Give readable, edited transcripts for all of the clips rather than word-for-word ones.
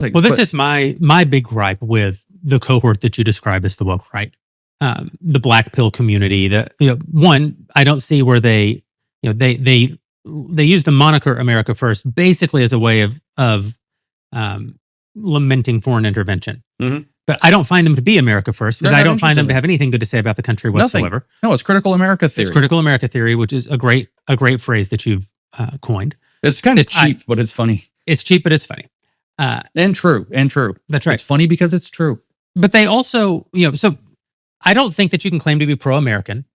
Well, this is my big gripe with the cohort that you describe as the woke right, the black pill community. One, I don't see where they use the moniker America First basically as a way of lamenting foreign intervention. Mhm. But I don't find them to be America First because They're I not don't find them to interested in have anything good to say about the country Nothing. whatsoever. No, it's critical America theory. It's critical America theory, which is a great phrase that you've coined. It's kind of cheap, but it's funny. It's cheap, but it's funny. And true. That's right. It's funny because it's true. But they also, so I don't think that you can claim to be pro-American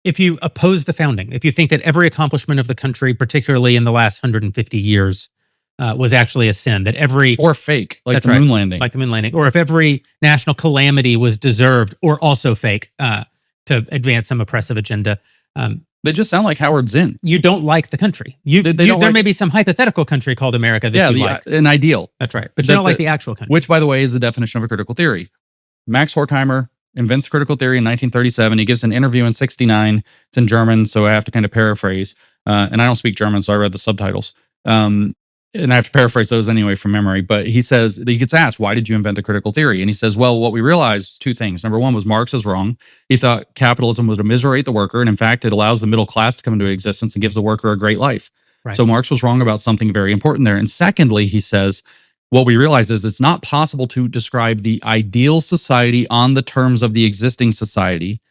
if you oppose the founding, if you think that every accomplishment of the country, particularly in the last 150 years, was actually a sin, that every... Or fake, like That's the right. moon landing. Like the moon landing. Or if every national calamity was deserved or also fake to advance some oppressive agenda. They just sound like Howard Zinn. You don't like the country. There may be some hypothetical country called America that you like. An ideal. That's right. But you don't like the actual country. Which, by the way, is the definition of a critical theory. Max Horkheimer invents critical theory in 1937. He gives an interview in 69. It's in German, so I have to kind of paraphrase. And I don't speak German, so I read the subtitles. And I have to paraphrase those anyway from memory. But he says, he gets asked, why did you invent the critical theory? And he says, well, what we realized is two things. Number one was Marx is wrong. He thought capitalism would immiserate the worker. And in fact, it allows the middle class to come into existence and gives the worker a great life. Right. So Marx was wrong about something very important there. And secondly, he says, what we realize is it's not possible to describe the ideal society on the terms of the existing society,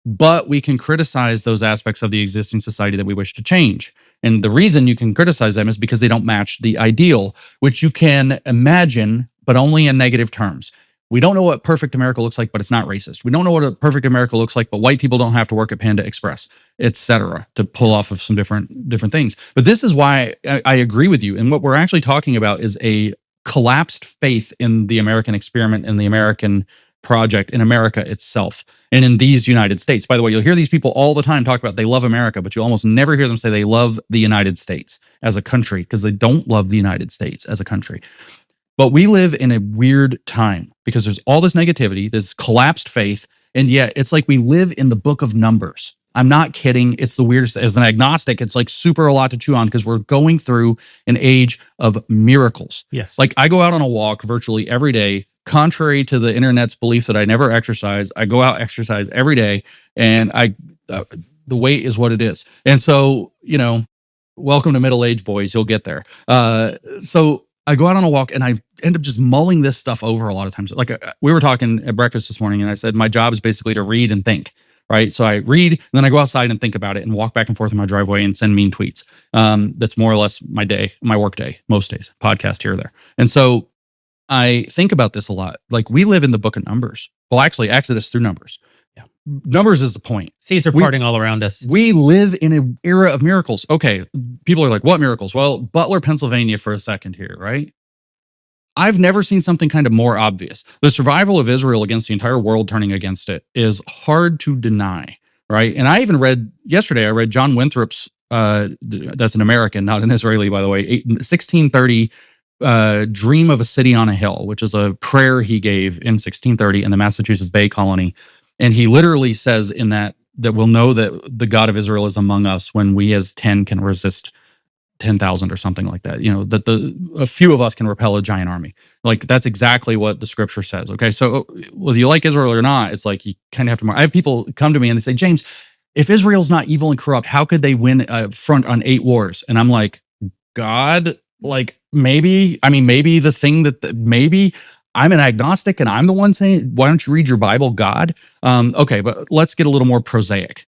but we can criticize those aspects of the existing society that we wish to change. And the reason you can criticize them is because they don't match the ideal, which you can imagine, but only in negative terms. We don't know what perfect America looks like, but it's not racist. We don't know what a perfect America looks like, but white people don't have to work at Panda Express, etc., to pull off of some different things. But this is why I agree with you. And what we're actually talking about is a collapsed faith in the American experiment and the American project in America itself and in these United States. By the way, you'll hear these people all the time talk about they love America, but you almost never hear them say they love the United States as a country because they don't love the United States as a country. But we live in a weird time because there's all this negativity, this collapsed faith, and yet it's like we live in the book of Numbers. I'm not kidding. It's the weirdest. As an agnostic, it's like super a lot to chew on because we're going through an age of miracles. Yes. Like I go out on a walk virtually every day. Contrary to the internet's belief that I never exercise, I go out exercise every day, and the weight is what it is. And so, welcome to middle age, boys. You'll get there. So I go out on a walk, and I end up just mulling this stuff over a lot of times. Like we were talking at breakfast this morning, and I said my job is basically to read and think. Right. So I read, and then I go outside and think about it and walk back and forth in my driveway and send mean tweets. That's more or less my work day, most days, podcast here or there. And so I think about this a lot. Like we live in the book of Numbers. Well, actually, Exodus through Numbers. Yeah. Numbers is the point. Seas are parting all around us. We live in an era of miracles. Okay. People are like, what miracles? Well, Butler, Pennsylvania for a second here, right? I've never seen something kind of more obvious. The survival of Israel against the entire world turning against it is hard to deny, right? And I even read John Winthrop's, that's an American, not an Israeli, by the way, 1630 Dream of a City on a Hill, which is a prayer he gave in 1630 in the Massachusetts Bay Colony. And he literally says in that we'll know that the God of Israel is among us when we as 10 can resist 10,000 or something like that. That a few of us can repel a giant army. Like that's exactly what the scripture says. Okay. So whether you like Israel or not, it's like you kind of have to, I have people come to me and they say, James, if Israel's not evil and corrupt, how could they win a front on 8 wars? And I'm like, God, like maybe the thing maybe I'm an agnostic and I'm the one saying, why don't you read your Bible, God? Okay, but let's get a little more prosaic.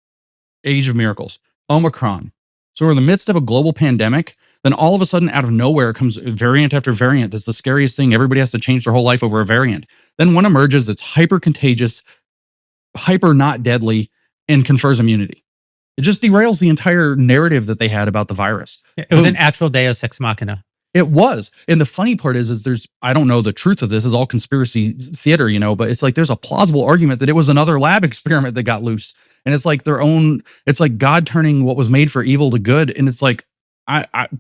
Age of miracles, Omicron. So we're in the midst of a global pandemic. Then all of a sudden, out of nowhere, comes variant after variant. That's the scariest thing. Everybody has to change their whole life over a variant. Then one emerges that's hyper contagious, hyper not deadly, and confers immunity. It just derails the entire narrative that they had about the virus. It was an actual Deus Ex Machina. It was. And the funny part is there's, I don't know the truth of this, is all conspiracy theater, but it's like there's a plausible argument that it was another lab experiment that got loose. And it's like it's like God turning what was made for evil to good. And it's like,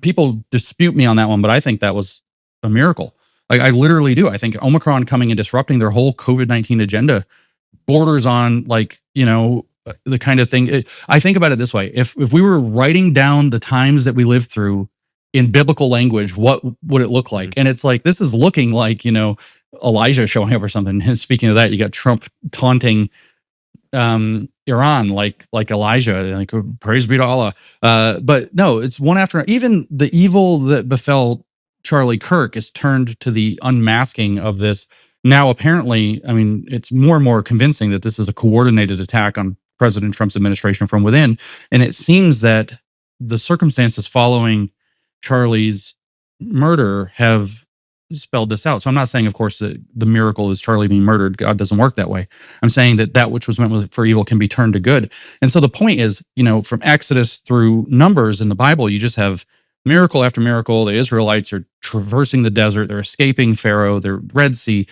people dispute me on that one, but I think that was a miracle. Like I literally do. I think Omicron coming and disrupting their whole COVID-19 agenda borders on the kind of thing. I think about it this way. If we were writing down the times that we lived through in biblical language, what would it look like? And it's like, this is looking like, Elijah showing up or something. And speaking of that, you got Trump taunting Iran like Elijah, like praise be to Allah. But no, it's one after even the evil that befell Charlie Kirk is turned to the unmasking of this. Now, apparently, I mean, it's more and more convincing that this is a coordinated attack on President Trump's administration from within. And it seems that the circumstances following Charlie's murder have spelled this out. So I'm not saying, of course, that the miracle is Charlie being murdered. God doesn't work that way. I'm saying that which was meant for evil can be turned to good. And so the point is, from Exodus through Numbers in the Bible, you just have miracle after miracle. The Israelites are traversing the desert. They're escaping Pharaoh, their Red Sea,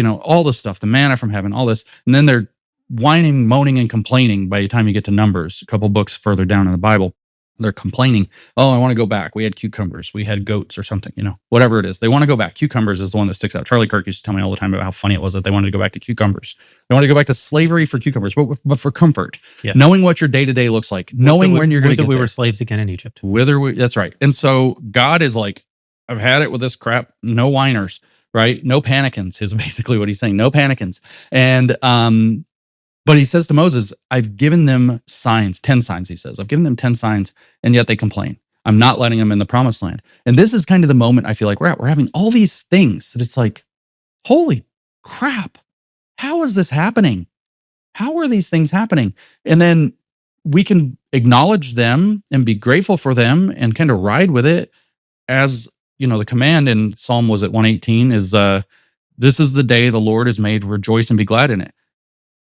all this stuff, the manna from heaven, all this. And then they're whining, moaning, and complaining by the time you get to Numbers, a couple books further down in the Bible. They're complaining, oh, I want to go back. We had cucumbers. We had goats or something, whatever it is. They want to go back. Cucumbers is the one that sticks out. Charlie Kirk used to tell me all the time about how funny it was that they wanted to go back to cucumbers. They wanted to go back to slavery for cucumbers, but for comfort. Yeah. Knowing what your day-to-day looks like, knowing when you're going to get there. We were slaves again in Egypt. That's right. And so God is like, I've had it with this crap. No whiners, right? No panicins is basically what he's saying. No panicins. And, but he says to Moses, I've given them signs, 10 signs, he says. I've given them 10 signs, and yet they complain. I'm not letting them in the promised land. And this is kind of the moment I feel like we're at. We're having all these things that it's like, holy crap, how is this happening? How are these things happening? And then we can acknowledge them and be grateful for them and kind of ride with it as, the command in Psalm, was it 118, is this is the day the Lord has made, rejoice and be glad in it.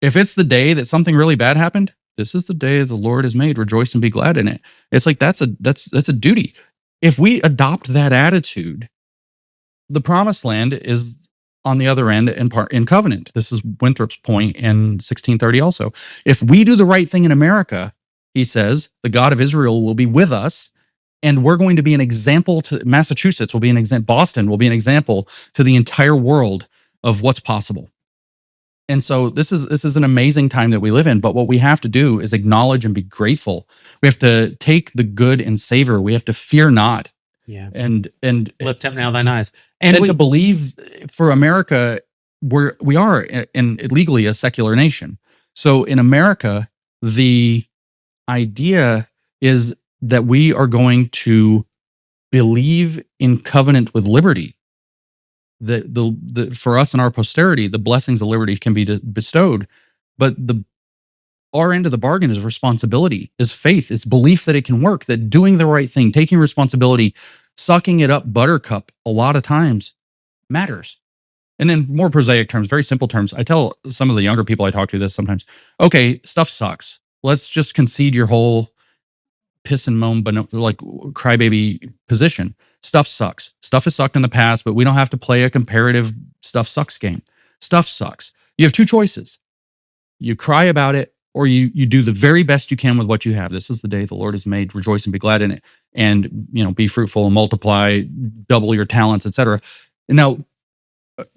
If it's the day that something really bad happened, this is the day the Lord has made, rejoice and be glad in it. It's like that's a duty. If we adopt that attitude, the promised land is on the other end in covenant. This is Winthrop's point in 1630 also. If we do the right thing in America, he says, the God of Israel will be with us, and we're going to be an example to Massachusetts, will be an example, Boston will be an example to the entire world of what's possible. And so this is an amazing time that we live in, but what we have to do is acknowledge and be grateful. We have to take the good and savor. We have to fear not. Yeah. And lift up now thine eyes. And to believe for America, we are legally a secular nation. So in America, the idea is that we are going to believe in covenant with liberty. For us and our posterity, the blessings of liberty can be bestowed, but our end of the bargain is responsibility, is faith, is belief that it can work, that doing the right thing, taking responsibility, sucking it up buttercup a lot of times matters. And in more prosaic terms, very simple terms, I tell some of the younger people I talk to this sometimes, okay, stuff sucks. Let's just concede your whole piss and moan, but like crybaby position. Stuff sucks. Stuff has sucked in the past, but we don't have to play a comparative stuff sucks game. Stuff sucks. You have two choices. You cry about it, or you do the very best you can with what you have. This is the day the Lord has made. Rejoice and be glad in it. And, be fruitful and multiply, double your talents, etc. And now,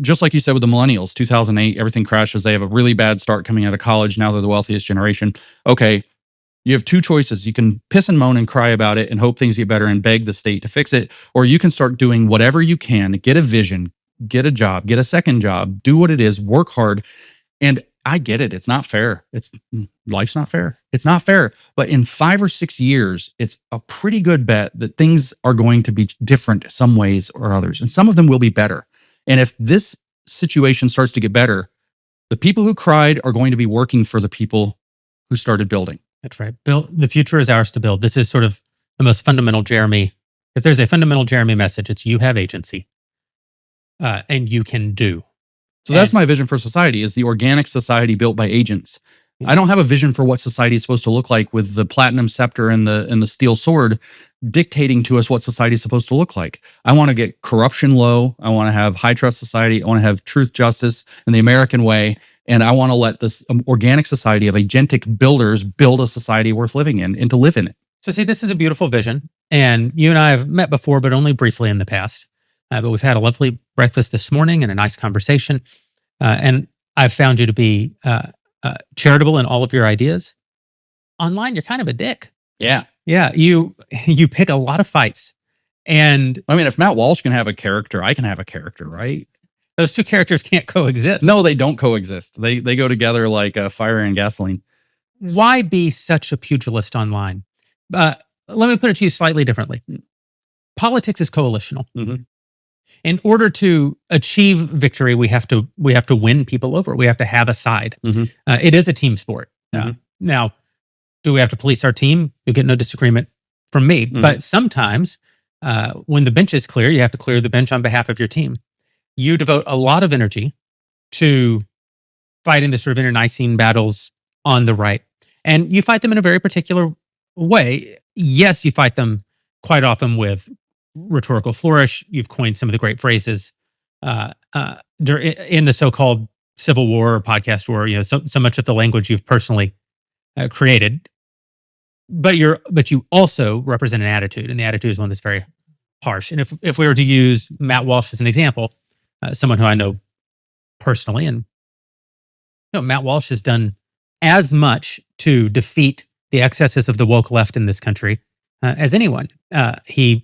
just like you said with the millennials, 2008, everything crashes. They have a really bad start coming out of college. Now they're the wealthiest generation. Okay. You have two choices. You can piss and moan and cry about it and hope things get better and beg the state to fix it, or you can start doing whatever you can, get a vision, get a job, get a second job, do what it is, work hard. And I get it. It's not fair. Life's not fair. It's not fair. But in 5 or 6 years, it's a pretty good bet that things are going to be different some ways or others. And some of them will be better. And if this situation starts to get better, the people who cried are going to be working for the people who started building. That's right. The future is ours to build. This is sort of the most fundamental Jeremy. If there's a fundamental Jeremy message, it's you have agency and you can do. So that's my vision for society, is the organic society built by agents. I don't have a vision for what society is supposed to look like with the platinum scepter and the steel sword dictating to us what society is supposed to look like. I want to get corruption low. I want to have high trust society. I want to have truth, justice, and the American way. And I want to let this organic society of agentic builders build a society worth living in and to live in it. So see, this is a beautiful vision. And you and I have met before, but only briefly in the past. But we've had a lovely breakfast this morning and a nice conversation. And I've found you to be charitable in all of your ideas. Online, you're kind of a dick. Yeah. Yeah. You pick a lot of fights. And I mean, if Matt Walsh can have a character, I can have a character, right? those two characters can't coexist. No, they don't coexist. They go together like fire and gasoline. Why be such a pugilist online? Let me put it to you slightly differently. Politics is coalitional. Mhm. In order to achieve victory, we have to win people over. We have to have a side. Mhm. It is a team sport. Mhm. Now, do we have to police our team? You get no disagreement from me. Mhm. But sometimes, when the bench is clear, you have to clear the bench on behalf of your team. You devote a lot of energy to fighting the sort of internecine battles on the right, and you fight them in a very particular way. Yes, you fight them quite often with rhetorical flourish. You've coined some of the great phrases in the so-called Civil War or podcast war. You know, so much of the language you've personally created, but you also represent an attitude, and the attitude is one that's very harsh. And if we were to use Matt Walsh as an example, someone who I know personally, and Matt Walsh has done as much to defeat the excesses of the woke left in this country as anyone. It's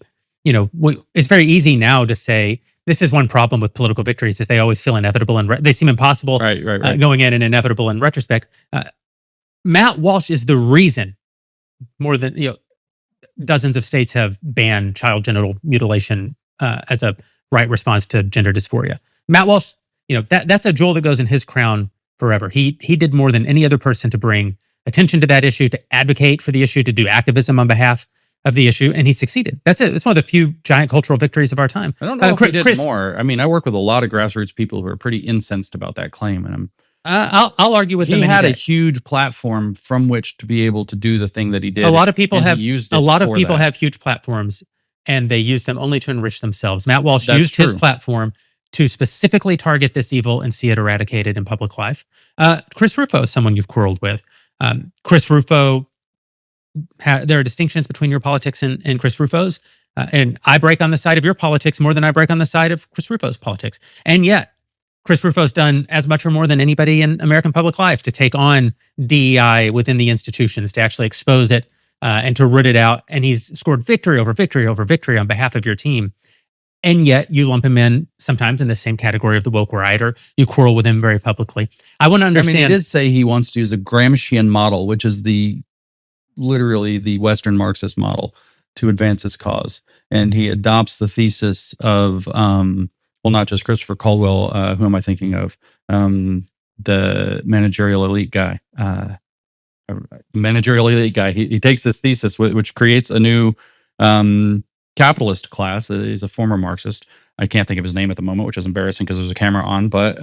very easy now to say this is one problem with political victories: is they always feel inevitable and they seem impossible Right. going in and inevitable in retrospect. Matt Walsh is the reason more than dozens of states have banned child genital mutilation as a right response to gender dysphoria. Matt Walsh, that's a jewel that goes in his crown forever. He did more than any other person to bring attention to that issue, to advocate for the issue, to do activism on behalf of the issue, and he succeeded. That's it. It's one of the few giant cultural victories of our time. I don't know if he did more. I mean, I work with a lot of grassroots people who are pretty incensed about that claim, and I'll argue with him. He had a huge platform from which to be able to do the thing that he did. A lot of people have used. A lot of people have huge platforms, and they use them only to enrich themselves. Matt Walsh used his platform to specifically target this evil and see it eradicated in public life. Chris Rufo is someone you've quarreled with. Chris Rufo, there are distinctions between your politics and Chris Rufo's. And I break on the side of your politics more than I break on the side of Chris Rufo's politics. And yet, Chris Rufo's done as much or more than anybody in American public life to take on DEI within the institutions, to actually expose it and to root it out. And he's scored victory over victory over victory on behalf of your team. And yet you lump him in sometimes in the same category of the woke rioter. You quarrel with him very publicly. I want to understand. I mean, he did say he wants to use a Gramscian model, which is literally the Western Marxist model, to advance his cause. And he adopts the thesis of, not just Christopher Caldwell, who am I thinking of? The managerial elite guy. He takes this thesis, which creates a new capitalist class. He's a former Marxist. I can't think of his name at the moment, which is embarrassing because there's a camera on. But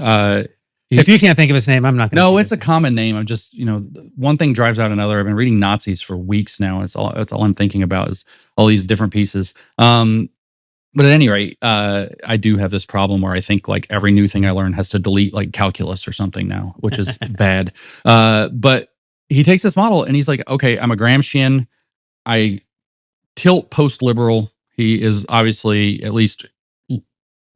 if you can't think of his name, I'm not going to. No, it's a common name. I'm just, one thing drives out another. I've been reading Nazis for weeks now. It's all I'm thinking about is all these different pieces. But at any rate, I do have this problem where I think like every new thing I learn has to delete like calculus or something now, which is bad. But he takes this model and he's like, okay, I'm a Gramscian. I tilt post-liberal. He is obviously at least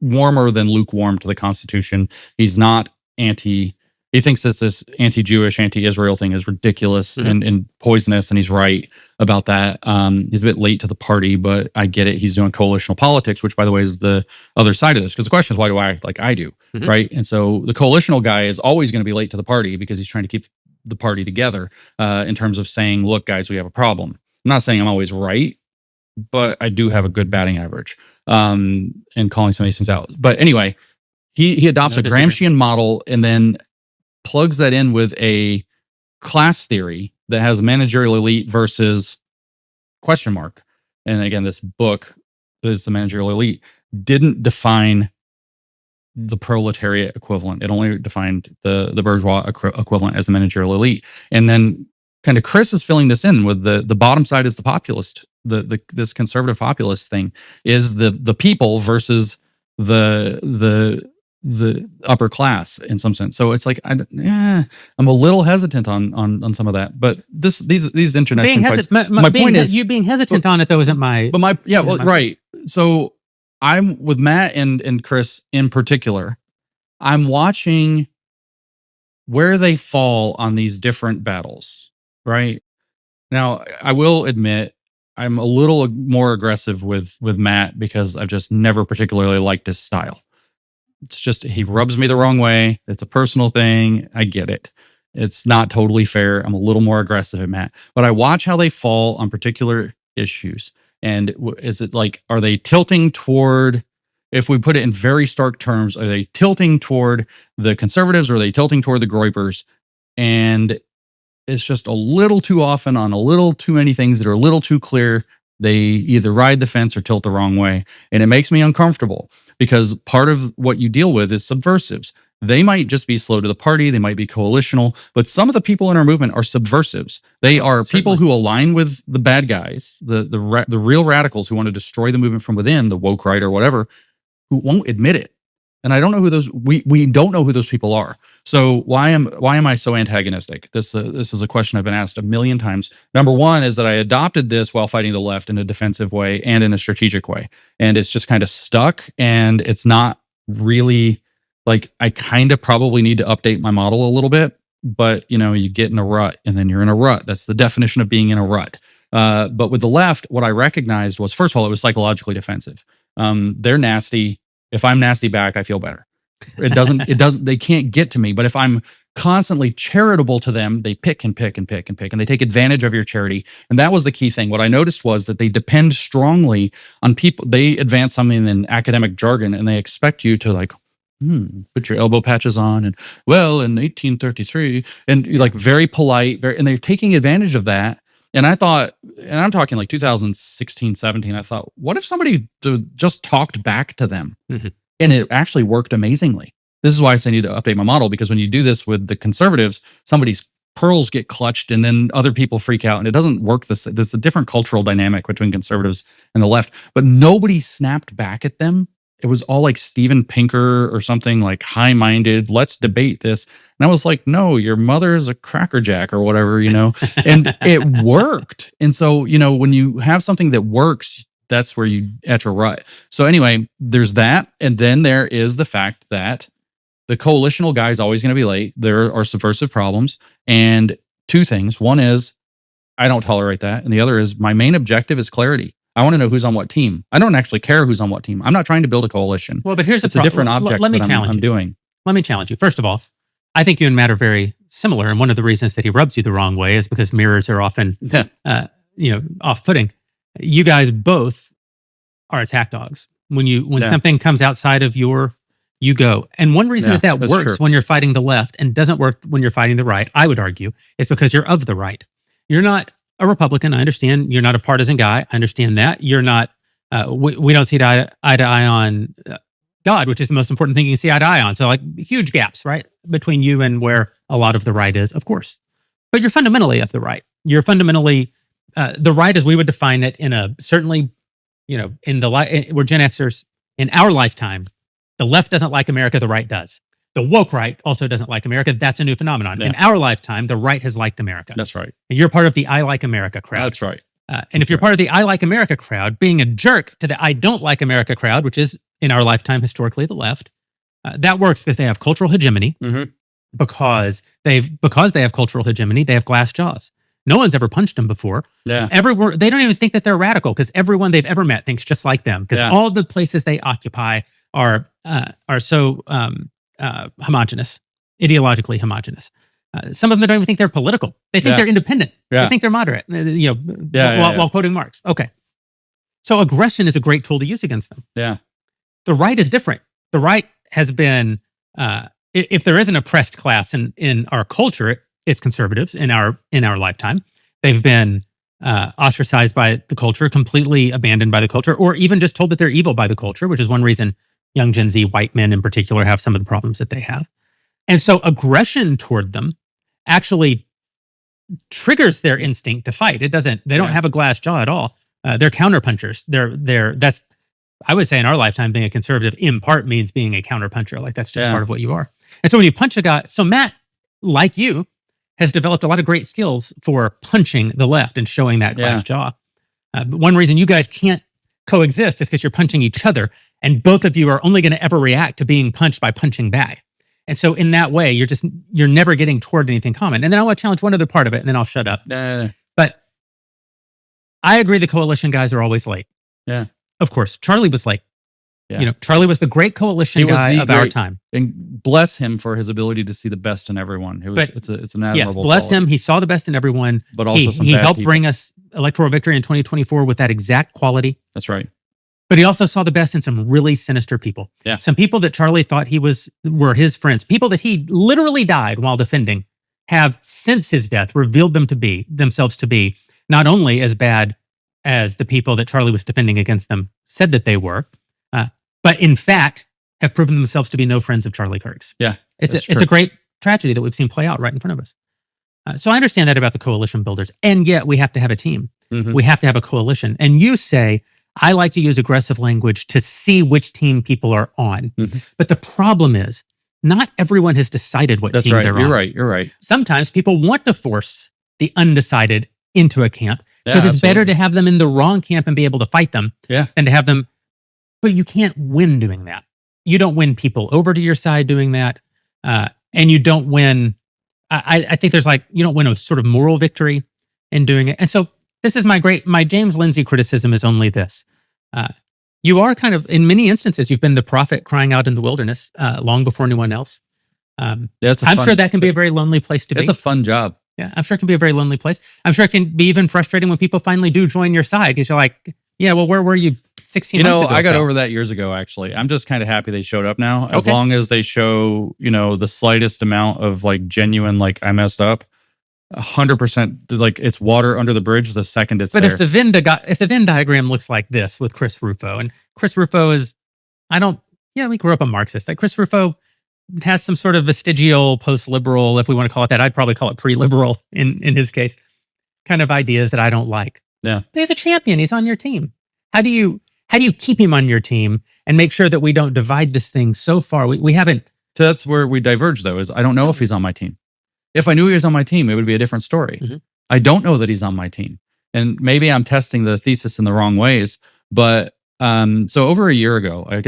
warmer than lukewarm to the Constitution. He's not he thinks that this anti-Jewish, anti-Israel thing is ridiculous and poisonous, and he's right about that. He's a bit late to the party, but I get it. He's doing coalitional politics, which, by the way, is the other side of this. Because the question is, why do I act like I do, right? And so the coalitional guy is always going to be late to the party because he's trying to keep the party together in terms of saying, look, guys, we have a problem. I'm not saying I'm always right, but I do have a good batting average in calling some of these things out. But anyway, he adopts a Gramscian model and then plugs that in with a class theory that has managerial elite versus question mark. And again, this book is the managerial elite didn't define the proletariat equivalent. It only defined the bourgeois equivalent as the managerial elite. And then kind of Chris is filling this in with the bottom side is the populist. This conservative populist thing is the people versus the upper class in some sense. So it's like I'm a little hesitant on some of that. But these international fights. My point is you being hesitant on it though isn't my. But right. So I'm with Matt and Chris in particular. I'm watching where they fall on these different battles. Right now, I will admit I'm a little more aggressive with Matt because I've just never particularly liked his style. It's just he rubs me the wrong way. It's a personal thing. I get it. It's not totally fair. I'm a little more aggressive at Matt, but I watch how they fall on particular issues. And is it like, are they tilting toward, if we put it in very stark terms, are they tilting toward the conservatives or are they tilting toward the Groypers? And it's just a little too often on a little too many things that are a little too clear. They either ride the fence or tilt the wrong way. And it makes me uncomfortable because part of what you deal with is subversives. They might just be slow to the party. They might be coalitional, but some of the people in our movement are subversives. They are people who align with the bad guys, the real radicals who want to destroy the movement from within, the woke right or whatever, who won't admit it. And I don't know who those we don't know who those people are. So why am I so antagonistic? This is a question I've been asked a million times. Number one is that I adopted this while fighting the left in a defensive way and in a strategic way, and it's just kind of stuck. And it's not really like, I kind of probably need to update my model a little bit. But you get in a rut, and then you're in a rut. That's the definition of being in a rut. But with the left, what I recognized was, first of all, it was psychologically defensive. They're nasty. If I'm nasty back, I feel better. They can't get to me. But if I'm constantly charitable to them, they pick and pick and pick and pick, and they take advantage of your charity. And that was the key thing. What I noticed was that they depend strongly on people. They advance something in academic jargon, and they expect you to like, put your elbow patches on, and well, in 1833, and you're like very polite, and they're taking advantage of that. And I thought, and I'm talking like 2016, 17, I thought, what if somebody just talked back to them? Mm-hmm. And it actually worked amazingly. This is why I say I need to update my model, because when you do this with the conservatives, somebody's pearls get clutched and then other people freak out, and it doesn't work. There's a different cultural dynamic between conservatives and the left, but nobody snapped back at them. It was all like Steven Pinker or something, like high-minded, let's debate this. And I was like, no, your mother is a crackerjack or whatever, and it worked. And so, when you have something that works, that's where you etch a rut. So anyway, there's that. And then there is the fact that the coalitional guy is always going to be late. There are subversive problems. And two things. One is, I don't tolerate that. And the other is, my main objective is clarity. I want to know who's on what team. I don't actually care who's on what team. I'm not trying to build a coalition. Well, but here's a different object that I'm doing. Let me challenge you. First of all, I think you and Matt are very similar. And one of the reasons that he rubs you the wrong way is because mirrors are often, off-putting. You guys both are attack dogs. When something comes outside of you go. And one reason that works when you're fighting the left and doesn't work when you're fighting the right, I would argue, is because you're of the right. You're not a Republican. I understand you're not a partisan guy. I understand that. You're not, we don't see eye to eye on God, which is the most important thing you can see eye to eye on. So like huge gaps, right? Between you and where a lot of the right is, of course. But you're fundamentally of the right. You're fundamentally, the right as we would define it certainly, we're Gen Xers in our lifetime. The left doesn't like America, the right does. The woke right also doesn't like America. That's a new phenomenon. Yeah. In our lifetime, the right has liked America. That's right. And you're part of the I like America crowd. That's right. And if you're part of the I like America crowd, being a jerk to the I don't like America crowd, which is in our lifetime historically the left, that works because they have cultural hegemony. Mm-hmm. Because they have cultural hegemony, they have glass jaws. No one's ever punched them before. Yeah. They don't even think that they're radical because everyone they've ever met thinks just like them. Because all the places they occupy are so homogenous, ideologically homogenous. Some of them don't even think they're political. They think they're independent. They think they're moderate. While quoting Marx. Okay, so aggression is a great tool to use against them. Yeah, the right is different. The right has been, if there is an oppressed class in our culture, it's conservatives in our lifetime. They've been ostracized by the culture, completely abandoned by the culture, or even just told that they're evil by the culture, which is one reason young Gen Z white men in particular have some of the problems that they have. And so aggression toward them actually triggers their instinct to fight. They don't have a glass jaw at all. They're counterpunchers. That's, I would say in our lifetime, being a conservative in part means being a counterpuncher. Like that's just part of what you are. And so when you punch a guy, so Matt, like you, has developed a lot of great skills for punching the left and showing that glass jaw. But one reason you guys can't coexist is because you're punching each other, and both of you are only going to ever react to being punched by punching back. And so in that way, you're never getting toward anything common. And then I want to challenge one other part of it, and then I'll shut up. But I agree the coalition guys are always late. Yeah. Of course, Charlie was late. Yeah. Charlie was the great coalition He was guy the of our great- time. And bless him for his ability to see the best in everyone. It's an admirable Yes, bless quality. him. He saw the best in everyone. But also some he bad helped people. bring us electoral victory in 2024 with that exact quality. That's right. But he also saw the best in some really sinister people. Yeah. Some people that Charlie thought were his friends, people that he literally died while defending, have since his death revealed themselves to be not only as bad as the people that Charlie was defending against them said that they were, but in fact have proven themselves to be no friends of Charlie Kirk's. Yeah, it's that's a true. great tragedy that we've seen play out right in front of us. So I understand that about the coalition builders, and yet we have to have a team. Mhm. We have to have a coalition. And you say, I like to use aggressive language to see which team people are on. Mhm. But the problem is, not everyone has decided what That's team right. they're You're on. right. You're right. Sometimes people want to force the undecided into a camp Yeah, because it's better absolutely. to have them in the wrong camp and be able to fight them Yeah. than to have them. But you can't win doing that. You don't win people over to your side doing that. And you don't win. I think there's you don't win a sort of moral victory in doing it. And so this is my James Lindsay criticism is only this. You are kind of, in many instances, you've been the prophet crying out in the wilderness long before anyone else. I'm sure that can be a very lonely place to be. It's a fun job. Yeah, I'm sure it can be a very lonely place. I'm sure it can be even frustrating when people finally do join your side because you're like, yeah, well, where were you 16 months ago? I got pal? over that years ago, actually. I'm just kind of happy they showed up now. As Okay. long as they show, the slightest amount of genuine, I messed up. 100%, it's water under the bridge the second it's But there. if the Venn diagram looks like this with Chris Rufo, and Chris Rufo is, we grew up a Marxist. Chris Rufo has some sort of vestigial post-liberal, if we want to call it that. I'd probably call it pre-liberal in his case, kind of ideas that I don't like. Yeah. But he's a champion. He's on your team. How do you keep him on your team and make sure that we don't divide this thing so far? We haven't. So that's where we diverge, though, is I don't know if he's on my team. If I knew he was on my team, it would be a different story. Mhm. I don't know that he's on my team. And maybe I'm testing the thesis in the wrong ways. But so over a year ago, I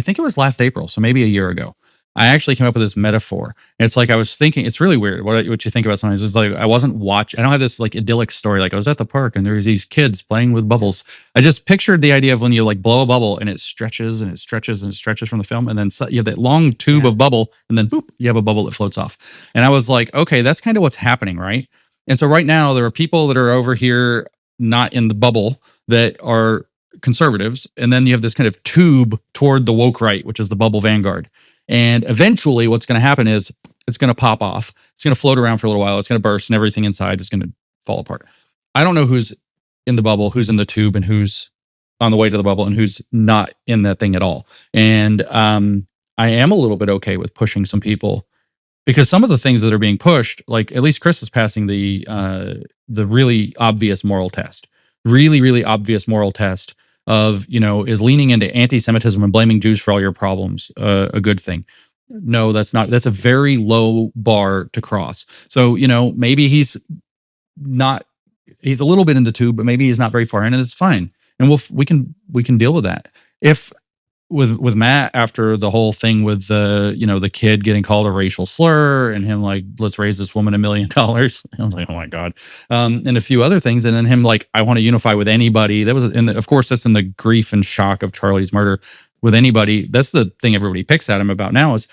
think it was last April, so maybe a year ago, I actually came up with this metaphor. It's I was thinking, it's really weird what you think about sometimes. It's I wasn't watching, I don't have this idyllic story. I was at the park and there was these kids playing with bubbles. I just pictured the idea of when you blow a bubble and it stretches and it stretches and it stretches from the film. And then you have that long tube of bubble and then boop, you have a bubble that floats off. And I was like, okay, that's kind of what's happening, right? And so right now there are people that are over here, not in the bubble, that are conservatives. And then you have this kind of tube toward the woke right, which is the bubble vanguard. And eventually what's going to happen is it's going to pop off. It's going to float around for a little while. It's going to burst and everything inside is going to fall apart. I don't know who's in the bubble, who's in the tube, and who's on the way to the bubble and who's not in that thing at all. And I am a little bit okay with pushing some people because some of the things that are being pushed, at least Chris is passing the really obvious moral test. Really, really obvious moral test of, is leaning into anti-Semitism and blaming Jews for all your problems a good thing? No, that's not. That's a very low bar to cross. So, maybe he's a little bit in the tube, but maybe he's not very far in, and it's fine. And we can deal with that. If with Matt, after the whole thing with the kid getting called a racial slur and him let's raise this woman $1 million. I was like, oh my God. And a few other things. And then him I want to unify with anybody. That was, of course, that's in the grief and shock of Charlie's murder with anybody. That's the thing everybody picks at him about now is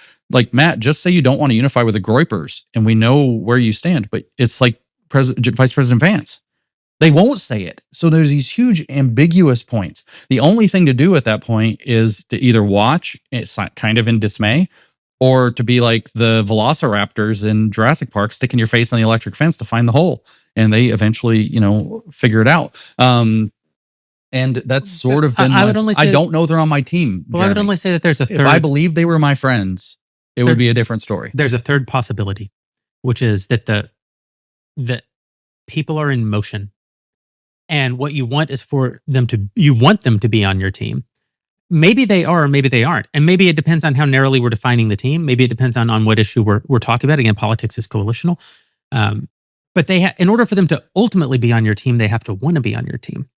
Matt, just say you don't want to unify with the Groypers and we know where you stand. But it's Vice President Vance. They won't say it. So there's these huge ambiguous points. The only thing to do at that point is to either watch, it's kind of in dismay, or to be like the velociraptors in Jurassic Park, sticking your face on the electric fence to find the hole. And they eventually, figure it out. And that's sort of been, I would only say, I don't know they're on my team. Well, I would Jeremy. only say that there's a third. If I believed they were my friends, it would be a different story. There's a third possibility, which is that that people are in motion. And what you want is for them to be on your team. Maybe they are, or maybe they aren't. And maybe it depends on how narrowly we're defining the team. Maybe it depends on what issue we're talking about. Again, politics is coalitional. But in order for them to ultimately be on your team, they have to want to be on your team.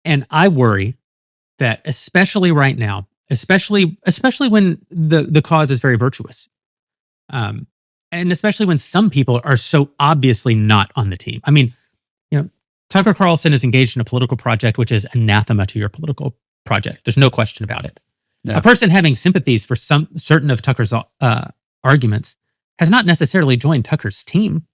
And I worry that especially right now, especially when the cause is very virtuous, and especially when some people are so obviously not on the team. I mean, Tucker Carlson is engaged in a political project which is anathema to your political project. There's no question about it. Yeah. A person having sympathies for some certain of Tucker's arguments has not necessarily joined Tucker's team.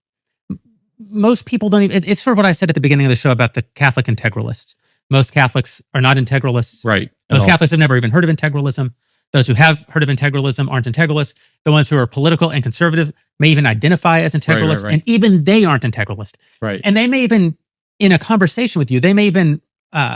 Most people don't even, it's sort of what I said at the beginning of the show about the Catholic integralists. Most Catholics are not integralists. Right. Most Catholics have never even heard of integralism. Those who have heard of integralism aren't integralists. The ones who are political and conservative may even identify as integralists, right. and even they aren't integralist. Right. And they may even, in a conversation with you, they may even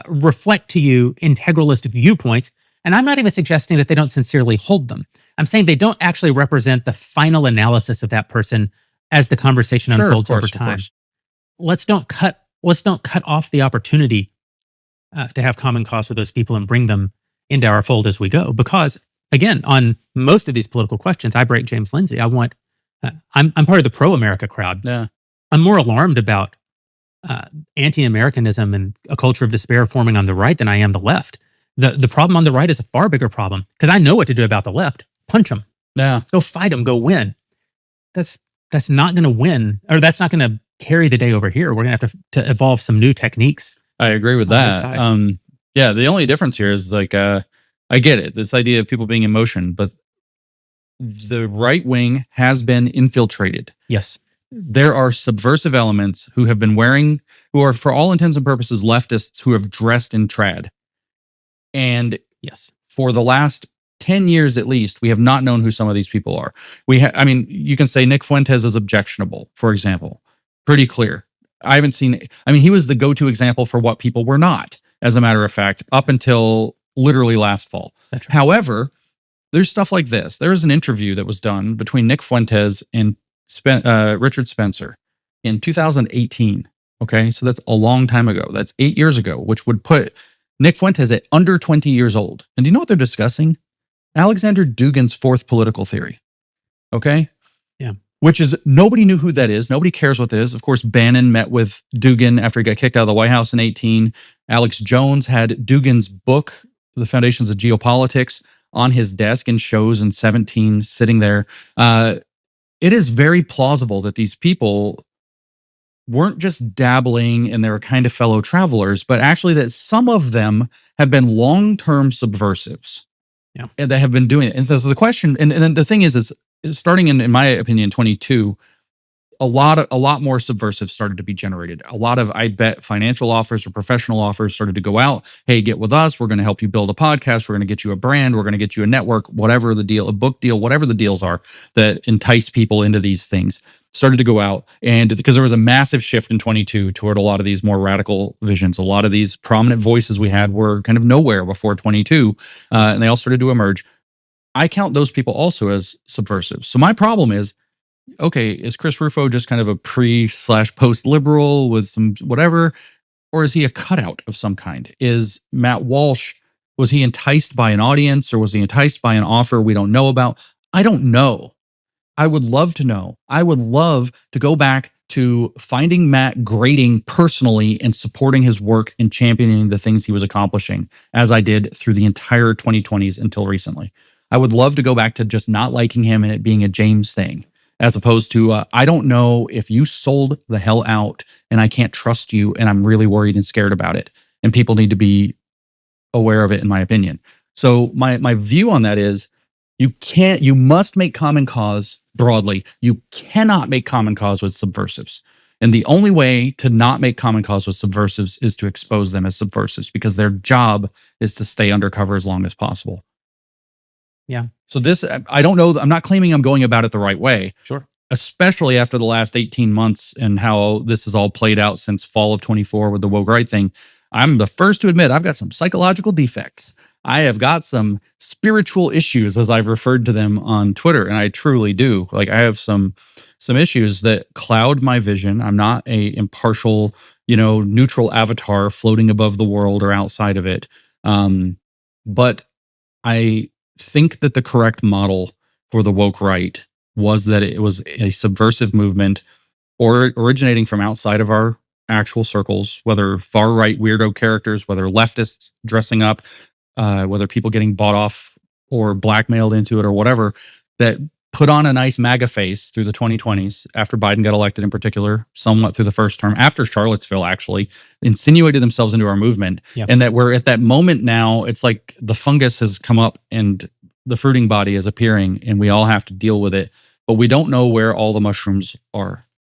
reflect to you integralist viewpoints. And I'm not even suggesting that they don't sincerely hold them. I'm saying they don't actually represent the final analysis of that person as the conversation unfolds over time. Let's don't cut off the opportunity to have common cause with those people and bring them into our fold as we go. Because again, on most of these political questions, I break James Lindsay. I'm part of the pro-America crowd. Yeah. I'm more alarmed about anti-Americanism and a culture of despair forming on the right than I am the left. The problem on the right is a far bigger problem because I know what to do about the left. Punch them. Yeah. Go fight them. Go win. That's not going to win, or that's not going to carry the day over here. We're going to have to evolve some new techniques. I agree with that. Yeah, the only difference here is like, I get it. This idea of people being in motion, but the right wing has been infiltrated. Yes. There are subversive elements who are for all intents and purposes leftists who have dressed in trad. And yes, for the last 10 years at least, we have not known who some of these people are. You can say Nick Fuentes is objectionable, for example. Pretty clear. He was the go-to example for what people were not, as a matter of fact, up until literally last fall. That's right. However, there's stuff like this. There was an interview that was done between Nick Fuentes and Richard Spencer in 2018. Okay, so that's a long time ago. That's 8 years ago, which would put Nick Fuentes at under 20 years old. And do you know what they're discussing? Alexander Dugin's fourth political theory. Okay? Yeah. Which is, nobody knew who that is. Nobody cares what that is. Of course, Bannon met with Dugin after he got kicked out of the White House in 18. Alex Jones had Dugin's book, The Foundations of Geopolitics, on his desk in shows in 17, sitting there. It is very plausible that these people weren't just dabbling and they were kind of fellow travelers, but actually that some of them have been long-term subversives. Yeah. And they have been doing it. And so the question, and then the thing is starting in my opinion, 22, a lot more subversives started to be generated. A lot of, I bet, financial offers or professional offers started to go out. Hey, get with us. We're going to help you build a podcast. We're going to get you a brand. We're going to get you a network, whatever the deal, a book deal, whatever the deals are that entice people into these things started to go out. And because there was a massive shift in 22 toward a lot of these more radical visions, a lot of these prominent voices we had were kind of nowhere before 22, and they all started to emerge. I count those people also as subversives. So my problem is, okay, is Chris Rufo just kind of a pre/post liberal with some whatever, or is he a cutout of some kind? Is Matt Walsh, was he enticed by an audience, or was he enticed by an offer we don't know about? I don't know. I would love to know. I would love to go back to finding Matt grading personally and supporting his work and championing the things he was accomplishing, as I did through the entire 2020s until recently. I would love to go back to just not liking him and it being a James thing, as opposed to, I don't know if you sold the hell out and I can't trust you and I'm really worried and scared about it. And people need to be aware of it, in my opinion. So my view on that is, you must make common cause broadly. You cannot make common cause with subversives. And the only way to not make common cause with subversives is to expose them as subversives, because their job is to stay undercover as long as possible. Yeah. So this, I don't know, I'm not claiming I'm going about it the right way. Sure. Especially after the last 18 months and how this has all played out since fall of 24 with the woke right thing. I'm the first to admit I've got some psychological defects. I have got some spiritual issues, as I've referred to them on Twitter, and I truly do. Like, I have some issues that cloud my vision. I'm not a impartial, neutral avatar floating above the world or outside of it. But I think that the correct model for the woke right was that it was a subversive movement or originating from outside of our actual circles, whether far right weirdo characters, whether leftists dressing up, whether people getting bought off or blackmailed into it or whatever, that put on a nice MAGA face through the 2020s after Biden got elected, in particular, somewhat through the first term, after Charlottesville, actually, insinuated themselves into our movement. Yeah. And that we're at that moment now, it's like the fungus has come up and the fruiting body is appearing and we all have to deal with it. But we don't know where all the mushrooms are.